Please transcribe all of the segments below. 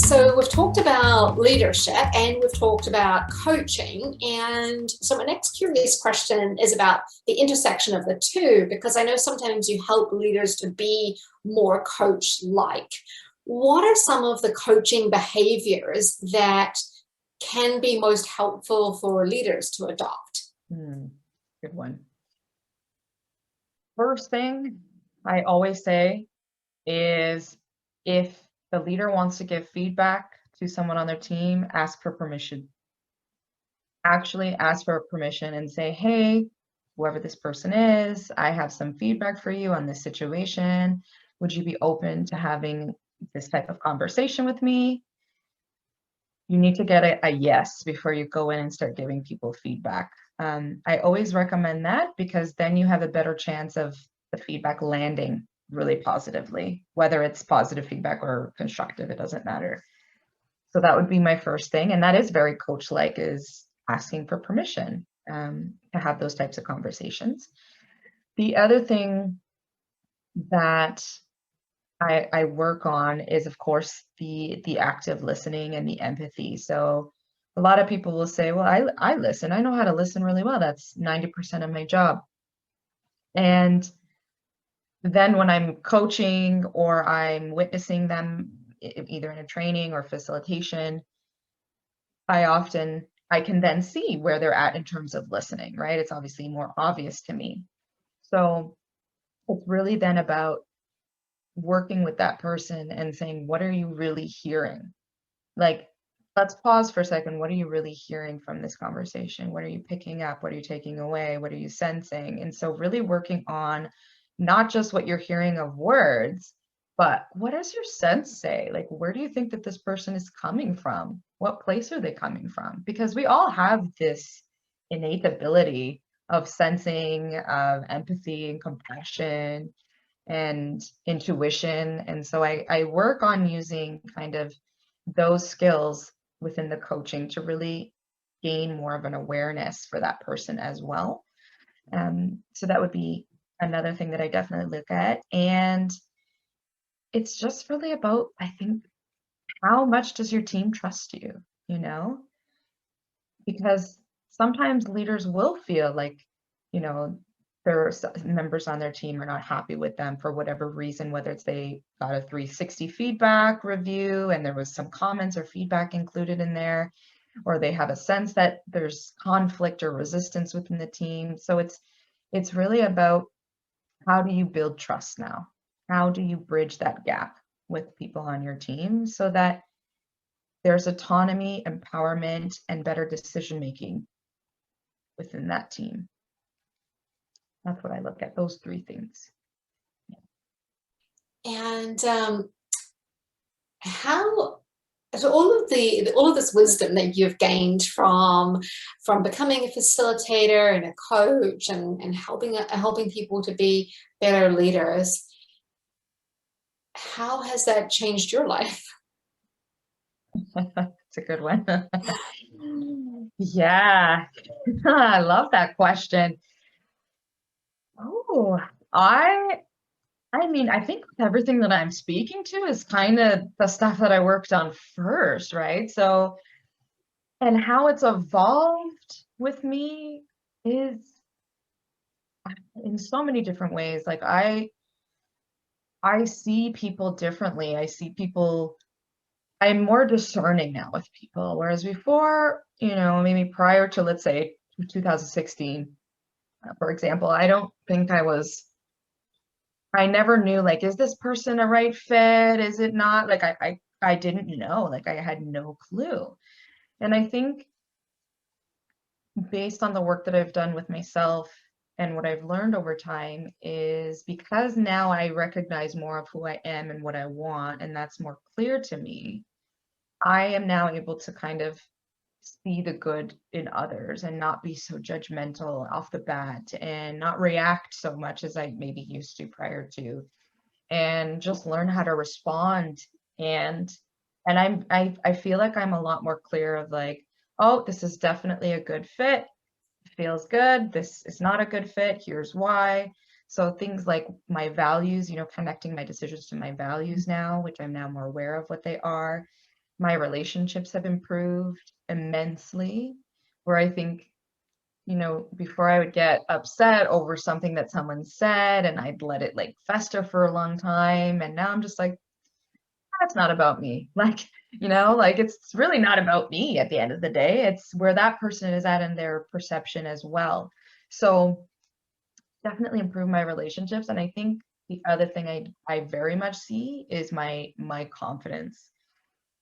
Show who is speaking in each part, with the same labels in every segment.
Speaker 1: So we've talked about leadership and we've talked about coaching. And so my next curious question is about the intersection of the two, because I know sometimes you help leaders to be more coach-like. What are some of the coaching behaviors that can be most helpful for leaders to adopt?
Speaker 2: Good one. First thing I always say is if the leader wants to give feedback to someone on their team, ask for permission. Actually ask for permission and say, hey, whoever this person is, I have some feedback for you on this situation. Would you be open to having this type of conversation with me? You need to get a yes before you go in and start giving people feedback. I always recommend that because then you have a better chance of the feedback landing really positively, whether it's positive feedback or constructive, it doesn't matter. So that would be my first thing. And that is very coach-like, is asking for permission to have those types of conversations. The other thing that I work on is, of course, the active listening and the empathy. So a lot of people will say, well, I listen. I know how to listen really well. That's 90% of my job. And then when I'm coaching or I'm witnessing them either in a training or facilitation, I can then see where they're at in terms of listening, right? It's obviously more obvious to me. So it's really then about working with that person and saying, what are you really hearing? Like, let's pause for a second. What are you really hearing from this conversation? What are you picking up? What are you taking away? What are you sensing? And so really working on not just what you're hearing of words, but what does your sense say? Like, where do you think that this person is coming from? What place are they coming from? Because we all have this innate ability of sensing, of empathy and compassion and intuition. And so I work on using kind of those skills within the coaching to really gain more of an awareness for that person as well. So that would be another thing that I definitely look at. And it's just really about, I think, how much does your team trust you, you know? Because sometimes leaders will feel like, you know, their members on their team are not happy with them for whatever reason, whether it's they got a 360 feedback review and there was some comments or feedback included in there, or they have a sense that there's conflict or resistance within the team. So it's really about, how do you build trust now? How do you bridge that gap with people on your team so that there's autonomy, empowerment, and better decision making within that team? That's what I look at, those three things.
Speaker 1: And how so all of this wisdom that you've gained from becoming a facilitator and a coach and helping people to be better leaders, how has that changed your life?
Speaker 2: It's a good one. Yeah, I love that question. Oh, I mean, I think everything that I'm speaking to is kind of the stuff that I worked on first, right? So, and how it's evolved with me is in so many different ways. Like I see people differently. I see people, I'm more discerning now with people, whereas before, you know, maybe prior to, let's say, 2016, for example, I don't think I never knew, like, is this person a right fit? Is it not? Like, I didn't know, like, I had no clue. And I think based on the work that I've done with myself and what I've learned over time is because now I recognize more of who I am and what I want, and that's more clear to me, I am now able to kind of see the good in others and not be so judgmental off the bat and not react so much as I maybe used to prior to, and just learn how to respond. And I feel like I'm a lot more clear of like, oh, this is definitely a good fit. It feels good. This is not a good fit. Here's why. So things like my values, you know, connecting my decisions to my values now, which I'm now more aware of what they are. My relationships have improved immensely, where I think, before I would get upset over something that someone said and I'd let it like fester for a long time. And now I'm just like, that's not about me. Like, like it's really not about me at the end of the day. It's where that person is at in their perception as well. So definitely improve my relationships. And I think the other thing I very much see is my confidence.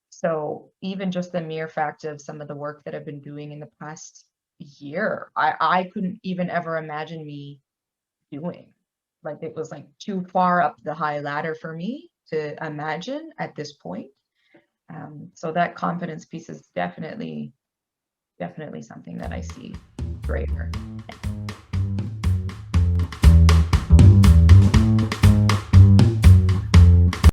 Speaker 2: So even just the mere fact of some of the work that I've been doing in the past year, I couldn't even ever imagine me doing. Like it was like too far up the high ladder for me to imagine at this point. So that confidence piece is definitely something that I see greater.